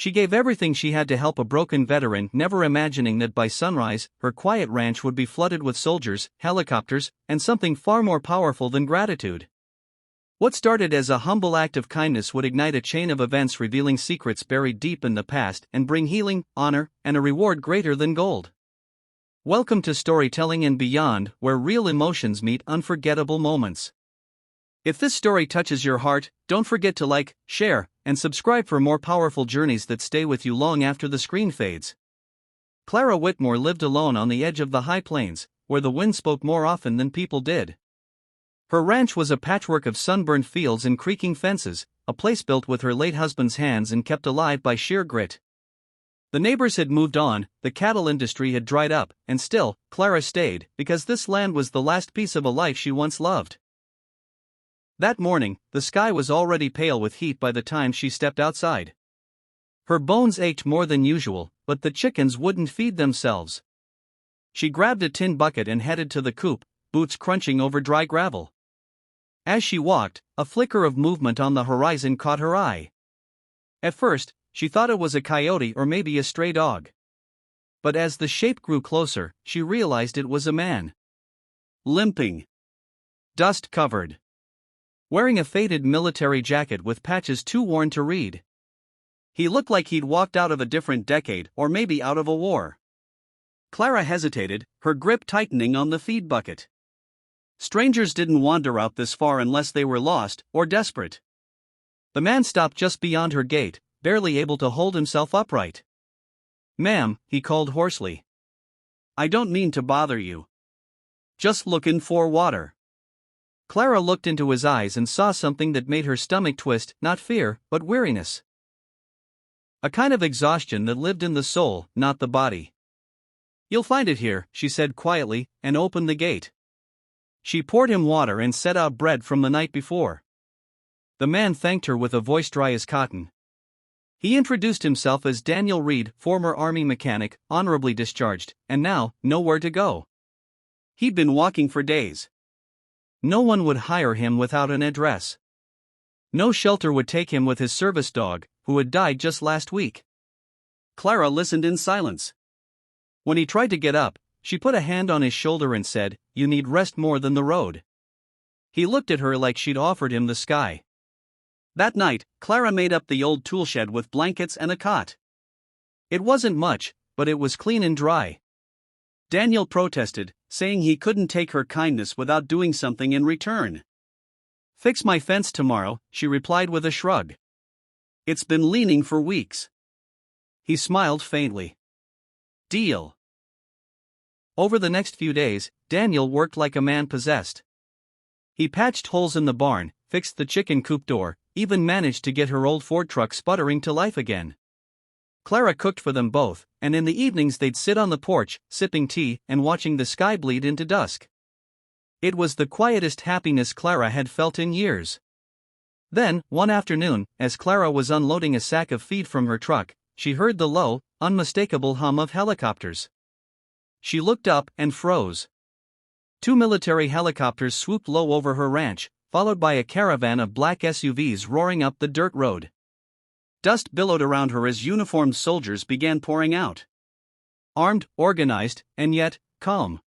She gave everything she had to help a broken veteran, never imagining that by sunrise, her quiet ranch would be flooded with soldiers, helicopters, and something far more powerful than gratitude. What started as a humble act of kindness would ignite a chain of events revealing secrets buried deep in the past and bring healing, honor, and a reward greater than gold. Welcome to Storytelling and Beyond, where real emotions meet unforgettable moments. If this story touches your heart, don't forget to like, share, and subscribe for more powerful journeys that stay with you long after the screen fades. Clara Whitmore lived alone on the edge of the high plains, where the wind spoke more often than people did. Her ranch was a patchwork of sunburned fields and creaking fences, a place built with her late husband's hands and kept alive by sheer grit. The neighbors had moved on, the cattle industry had dried up, and still, Clara stayed, because this land was the last piece of a life she once loved. That morning, the sky was already pale with heat by the time she stepped outside. Her bones ached more than usual, but the chickens wouldn't feed themselves. She grabbed a tin bucket and headed to the coop, boots crunching over dry gravel. As she walked, a flicker of movement on the horizon caught her eye. At first, she thought it was a coyote or maybe a stray dog. But as the shape grew closer, she realized it was a man. Limping. Dust-covered. Wearing a faded military jacket with patches too worn to read. He looked like he'd walked out of a different decade or maybe out of a war. Clara hesitated, her grip tightening on the feed bucket. Strangers didn't wander out this far unless they were lost or desperate. The man stopped just beyond her gate, barely able to hold himself upright. "Ma'am," he called hoarsely. "I don't mean to bother you. Just looking for water." Clara looked into his eyes and saw something that made her stomach twist, not fear, but weariness. A kind of exhaustion that lived in the soul, not the body. "You'll find it here," she said quietly, and opened the gate. She poured him water and set out bread from the night before. The man thanked her with a voice dry as cotton. He introduced himself as Daniel Reed, former Army mechanic, honorably discharged, and now, nowhere to go. He'd been walking for days. No one would hire him without an address. No shelter would take him with his service dog, who had died just last week. Clara listened in silence. When he tried to get up, she put a hand on his shoulder and said, "You need rest more than the road." He looked at her like she'd offered him the sky. That night, Clara made up the old toolshed with blankets and a cot. It wasn't much, but it was clean and dry. Daniel protested, saying he couldn't take her kindness without doing something in return. "Fix my fence tomorrow," she replied with a shrug. "It's been leaning for weeks." He smiled faintly. "Deal." Over the next few days, Daniel worked like a man possessed. He patched holes in the barn, fixed the chicken coop door, even managed to get her old Ford truck sputtering to life again. Clara cooked for them both, and in the evenings they'd sit on the porch, sipping tea and watching the sky bleed into dusk. It was the quietest happiness Clara had felt in years. Then, one afternoon, as Clara was unloading a sack of feed from her truck, she heard the low, unmistakable hum of helicopters. She looked up and froze. 2 military helicopters swooped low over her ranch, followed by a caravan of black SUVs roaring up the dirt road. Dust billowed around her as uniformed soldiers began pouring out. Armed, organized, and yet, calm.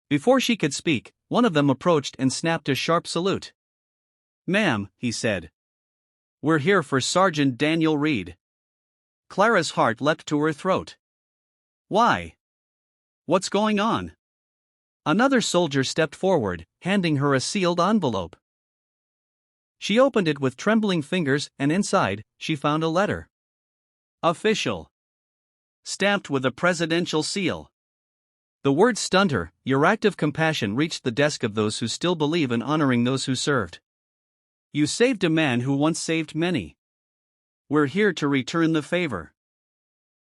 Before she could speak, one of them approached and snapped a sharp salute. "Ma'am," he said. "We're here for Sergeant Daniel Reed." Clara's heart leapt to her throat. "Why? What's going on?" Another soldier stepped forward, handing her a sealed envelope. She opened it with trembling fingers, and inside, she found a letter. Official. Stamped with a presidential seal. The words stunned her. "Your act of compassion reached the desk of those who still believe in honoring those who served. You saved a man who once saved many. We're here to return the favor."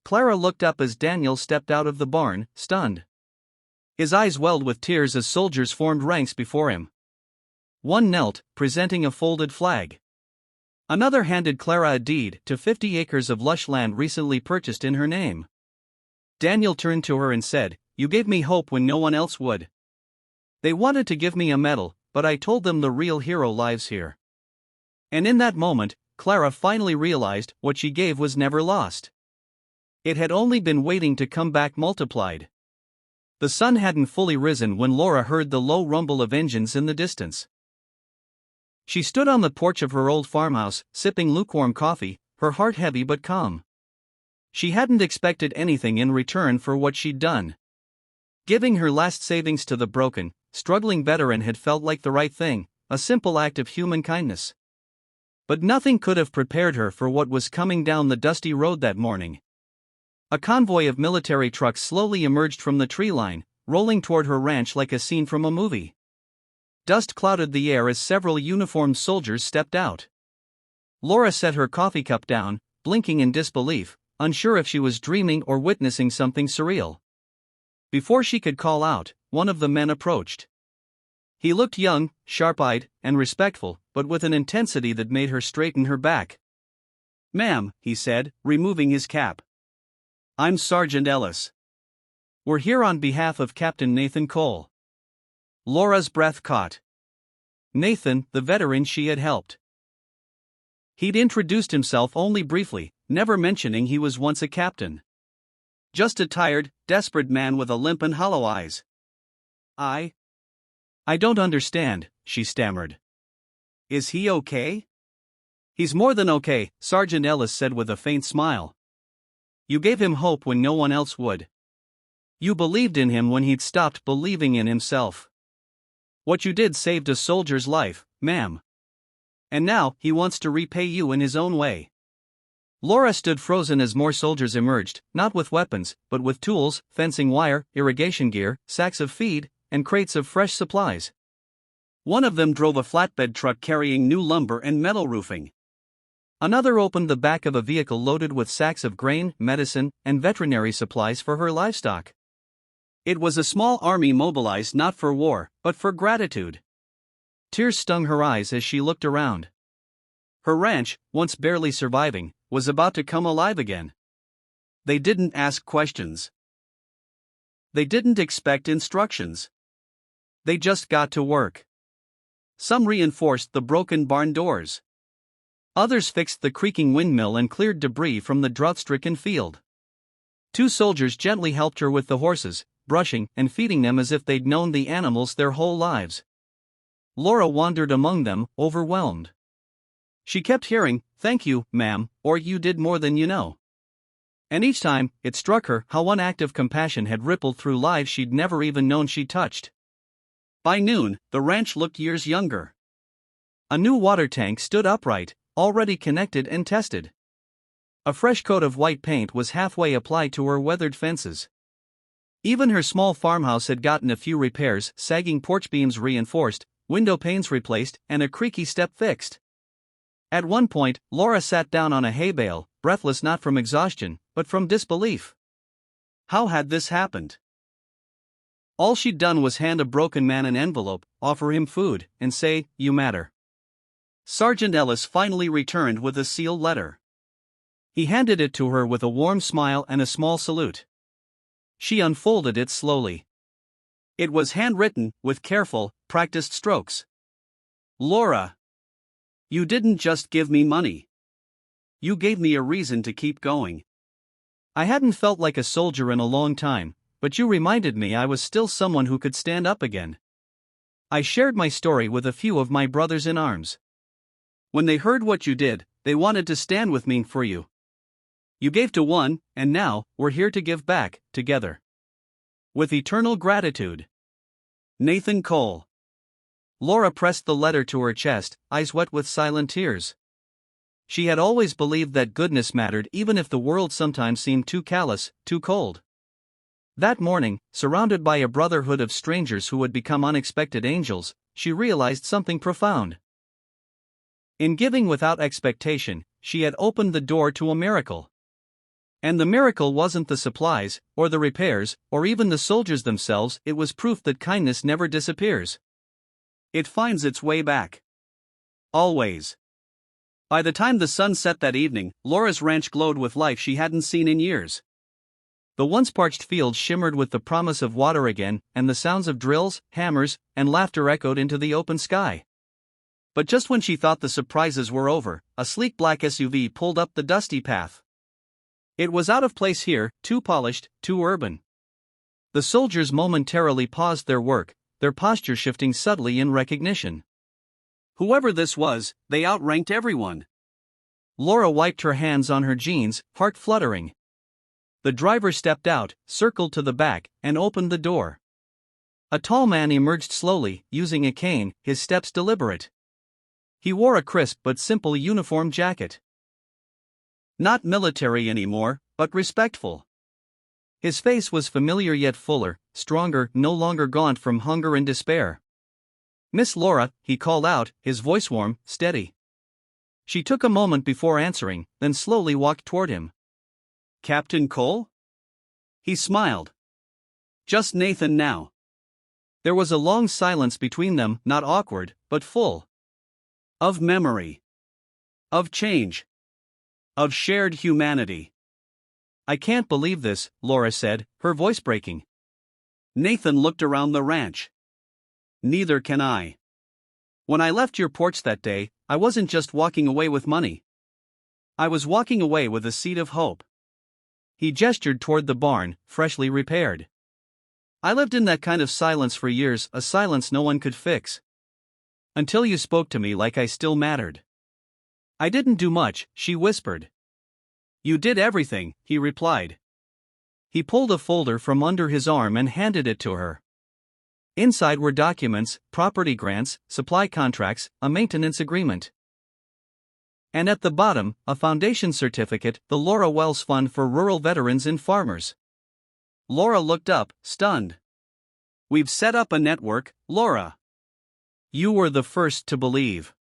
Clara looked up as Daniel stepped out of the barn, stunned. His eyes welled with tears as soldiers formed ranks before him. One knelt, presenting a folded flag. Another handed Clara a deed to 50 acres of lush land recently purchased in her name. Daniel turned to her and said, "You gave me hope when no one else would. They wanted to give me a medal, but I told them the real hero lives here." And in that moment, Clara finally realized what she gave was never lost. It had only been waiting to come back multiplied. The sun hadn't fully risen when Laura heard the low rumble of engines in the distance. She stood on the porch of her old farmhouse, sipping lukewarm coffee, her heart heavy but calm. She hadn't expected anything in return for what she'd done. Giving her last savings to the broken, struggling veteran had felt like the right thing, a simple act of human kindness. But nothing could have prepared her for what was coming down the dusty road that morning. A convoy of military trucks slowly emerged from the tree line, rolling toward her ranch like a scene from a movie. Dust clouded the air as several uniformed soldiers stepped out. Laura set her coffee cup down, blinking in disbelief, unsure if she was dreaming or witnessing something surreal. Before she could call out, one of the men approached. He looked young, sharp-eyed, and respectful, but with an intensity that made her straighten her back. "Ma'am," he said, removing his cap. "I'm Sergeant Ellis. We're here on behalf of Captain Nathan Cole." Laura's breath caught. Nathan, the veteran she had helped. He'd introduced himself only briefly, never mentioning he was once a captain. Just a tired, desperate man with a limp and hollow eyes. I don't understand," she stammered. "Is he okay?" "He's more than okay," Sergeant Ellis said with a faint smile. "You gave him hope when no one else would. You believed in him when he'd stopped believing in himself. What you did saved a soldier's life, ma'am. And now, he wants to repay you in his own way." Laura stood frozen as more soldiers emerged, not with weapons, but with tools, fencing wire, irrigation gear, sacks of feed, and crates of fresh supplies. One of them drove a flatbed truck carrying new lumber and metal roofing. Another opened the back of a vehicle loaded with sacks of grain, medicine, and veterinary supplies for her livestock. It was a small army mobilized not for war, but for gratitude. Tears stung her eyes as she looked around. Her ranch, once barely surviving, was about to come alive again. They didn't ask questions. They didn't expect instructions. They just got to work. Some reinforced the broken barn doors. Others fixed the creaking windmill and cleared debris from the drought-stricken field. 2 soldiers gently helped her with the horses, brushing and feeding them as if they'd known the animals their whole lives. Laura wandered among them, overwhelmed. She kept hearing, "Thank you, ma'am," or "You did more than you know." And each time, it struck her how one act of compassion had rippled through lives she'd never even known she touched. By noon, the ranch looked years younger. A new water tank stood upright, already connected and tested. A fresh coat of white paint was halfway applied to her weathered fences. Even her small farmhouse had gotten a few repairs, sagging porch beams reinforced, window panes replaced, and a creaky step fixed. At one point, Laura sat down on a hay bale, breathless not from exhaustion, but from disbelief. How had this happened? All she'd done was hand a broken man an envelope, offer him food, and say, "You matter." Sergeant Ellis finally returned with a sealed letter. He handed it to her with a warm smile and a small salute. She unfolded it slowly. It was handwritten, with careful, practiced strokes. "Laura, you didn't just give me money. You gave me a reason to keep going. I hadn't felt like a soldier in a long time, but you reminded me I was still someone who could stand up again. I shared my story with a few of my brothers in arms. When they heard what you did, they wanted to stand with me for you. You gave to one, and now, we're here to give back, together. With eternal gratitude. Nathan Cole." Laura pressed the letter to her chest, eyes wet with silent tears. She had always believed that goodness mattered even if the world sometimes seemed too callous, too cold. That morning, surrounded by a brotherhood of strangers who had become unexpected angels, she realized something profound. In giving without expectation, she had opened the door to a miracle. And the miracle wasn't the supplies, or the repairs, or even the soldiers themselves, it was proof that kindness never disappears. It finds its way back. Always. By the time the sun set that evening, Laura's ranch glowed with life she hadn't seen in years. The once parched fields shimmered with the promise of water again, and the sounds of drills, hammers, and laughter echoed into the open sky. But just when she thought the surprises were over, a sleek black SUV pulled up the dusty path. It was out of place here, too polished, too urban. The soldiers momentarily paused their work, their posture shifting subtly in recognition. Whoever this was, they outranked everyone. Laura wiped her hands on her jeans, heart fluttering. The driver stepped out, circled to the back, and opened the door. A tall man emerged slowly, using a cane, his steps deliberate. He wore a crisp but simple uniform jacket. Not military anymore, but respectful. His face was familiar yet fuller, stronger, no longer gaunt from hunger and despair. "Miss Laura," he called out, his voice warm, steady. She took a moment before answering, then slowly walked toward him. "Captain Cole?" He smiled. "Just Nathan now." There was a long silence between them, not awkward, but full. Of memory. Of change. Of shared humanity. "I can't believe this," Laura said, her voice breaking. Nathan looked around the ranch. "Neither can I. When I left your porch that day, I wasn't just walking away with money. I was walking away with a seed of hope." He gestured toward the barn, freshly repaired. "I lived in that kind of silence for years, a silence no one could fix. Until you spoke to me like I still mattered." "I didn't do much," she whispered. "You did everything," he replied. He pulled a folder from under his arm and handed it to her. Inside were documents, property grants, supply contracts, a maintenance agreement. And at the bottom, a foundation certificate, the Laura Wells Fund for Rural Veterans and Farmers. Laura looked up, stunned. "We've set up a network, Laura. You were the first to believe.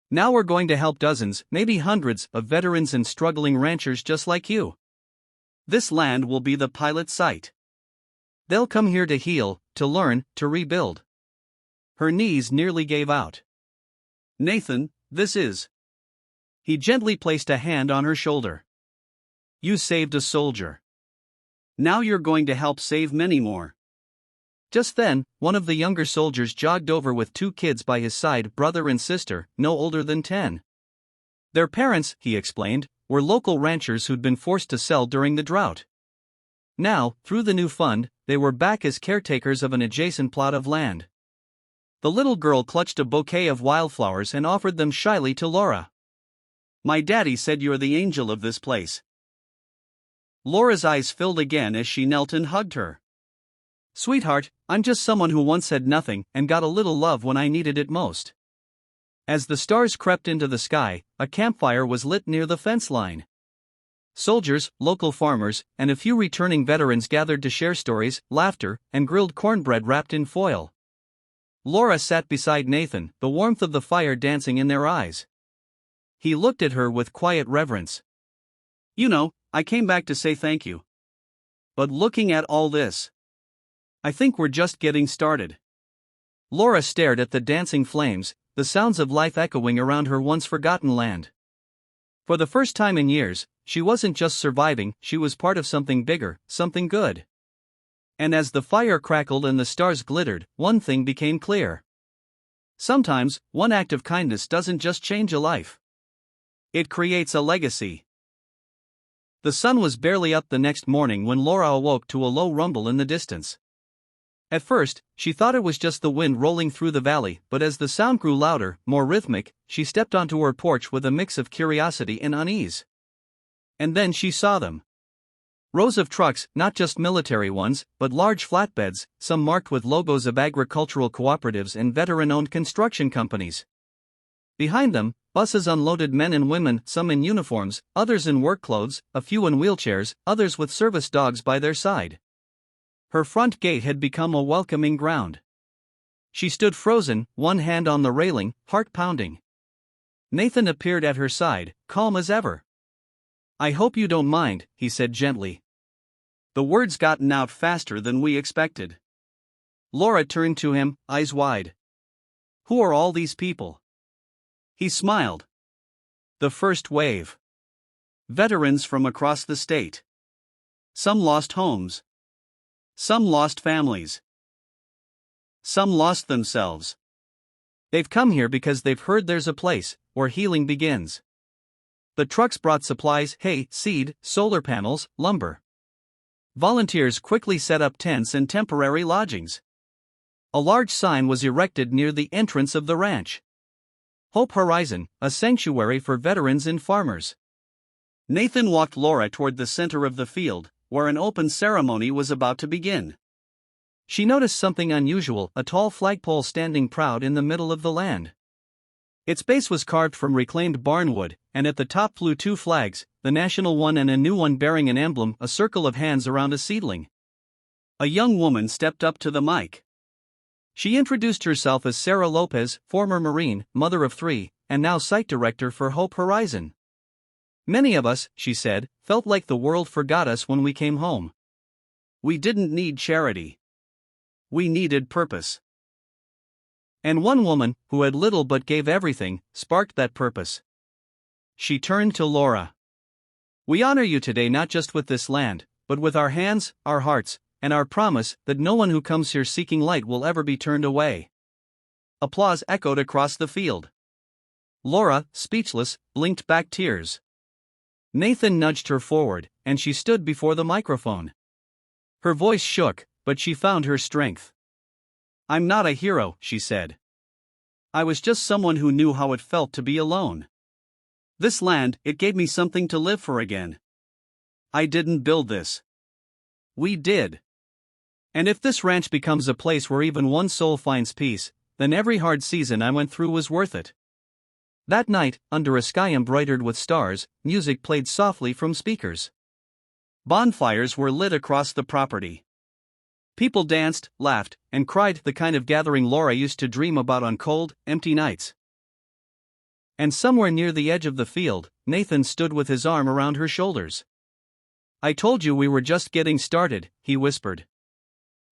Now we're going to help dozens, maybe hundreds, of veterans and struggling ranchers just like you. This land will be the pilot site. They'll come here to heal, to learn, to rebuild." Her knees nearly gave out. "Nathan, this is..." He gently placed a hand on her shoulder. "You saved a soldier. Now you're going to help save many more." Just then, one of the younger soldiers jogged over with 2 kids by his side, brother and sister, no older than 10. Their parents, he explained, were local ranchers who'd been forced to sell during the drought. Now, through the new fund, they were back as caretakers of an adjacent plot of land. The little girl clutched a bouquet of wildflowers and offered them shyly to Laura. "My daddy said you're the angel of this place." Laura's eyes filled again as she knelt and hugged her. "Sweetheart, I'm just someone who once had nothing and got a little love when I needed it most." As the stars crept into the sky, a campfire was lit near the fence line. Soldiers, local farmers, and a few returning veterans gathered to share stories, laughter, and grilled cornbread wrapped in foil. Laura sat beside Nathan, the warmth of the fire dancing in their eyes. He looked at her with quiet reverence. "You know, I came back to say thank you. But looking at all this, I think we're just getting started." Laura stared at the dancing flames, the sounds of life echoing around her once forgotten land. For the first time in years, she wasn't just surviving, she was part of something bigger, something good. And as the fire crackled and the stars glittered, one thing became clear. Sometimes, one act of kindness doesn't just change a life. It creates a legacy. The sun was barely up the next morning when Laura awoke to a low rumble in the distance. At first, she thought it was just the wind rolling through the valley, but as the sound grew louder, more rhythmic, she stepped onto her porch with a mix of curiosity and unease. And then she saw them. Rows of trucks, not just military ones, but large flatbeds, some marked with logos of agricultural cooperatives and veteran-owned construction companies. Behind them, buses unloaded men and women, some in uniforms, others in work clothes, a few in wheelchairs, others with service dogs by their side. Her front gate had become a welcoming ground. She stood frozen, one hand on the railing, heart pounding. Nathan appeared at her side, calm as ever. "I hope you don't mind," he said gently. The words gotten out faster than we expected. Laura turned to him, eyes wide. "Who are all these people?" He smiled. "The first wave. Veterans from across the state. Some lost homes. Some lost families. Some lost themselves. They've come here because they've heard there's a place where healing begins. The trucks brought supplies, hay, seed, solar panels, lumber. Volunteers quickly set up tents and temporary lodgings. A large sign was erected near the entrance of the ranch. Hope Horizon, a sanctuary for veterans and farmers. Nathan walked Laura toward the center of the field, where an open ceremony was about to begin. She noticed something unusual, a tall flagpole standing proud in the middle of the land. Its base was carved from reclaimed barnwood, and at the top flew two flags, the national one and a new one bearing an emblem, a circle of hands around a seedling. A young woman stepped up to the mic. She introduced herself as Sarah Lopez, former Marine, mother of 3, and now site director for Hope Horizon. Many of us, she said, felt like the world forgot us when we came home. We didn't need charity. We needed purpose. And one woman, who had little but gave everything, sparked that purpose. She turned to Laura. We honor you today not just with this land, but with our hands, our hearts, and our promise that no one who comes here seeking light will ever be turned away. Applause echoed across the field. Laura, speechless, blinked back tears. Nathan nudged her forward, and she stood before the microphone. Her voice shook, but she found her strength. I'm not a hero, she said. I was just someone who knew how it felt to be alone. This land, it gave me something to live for again. I didn't build this. We did. And if this ranch becomes a place where even one soul finds peace, then every hard season I went through was worth it. That night, under a sky embroidered with stars, music played softly from speakers. Bonfires were lit across the property. People danced, laughed, and cried, the kind of gathering Laura used to dream about on cold, empty nights. And somewhere near the edge of the field, Nathan stood with his arm around her shoulders. I told you we were just getting started, he whispered.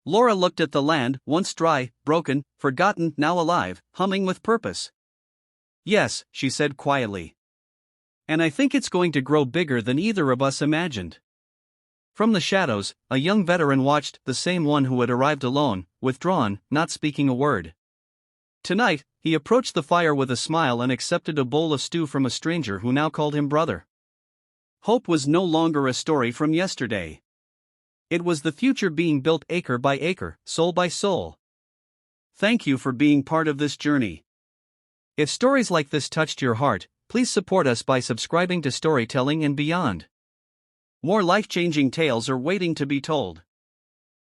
Laura looked at the land, once dry, broken, forgotten, now alive, humming with purpose. Yes, she said quietly. And I think it's going to grow bigger than either of us imagined. From the shadows, a young veteran watched, the same one who had arrived alone, withdrawn, not speaking a word. Tonight, he approached the fire with a smile and accepted a bowl of stew from a stranger who now called him brother. Hope was no longer a story from yesterday. It was the future being built acre by acre, soul by soul. Thank you for being part of this journey. If stories like this touched your heart, please support us by subscribing to Storytelling and Beyond. More life-changing tales are waiting to be told.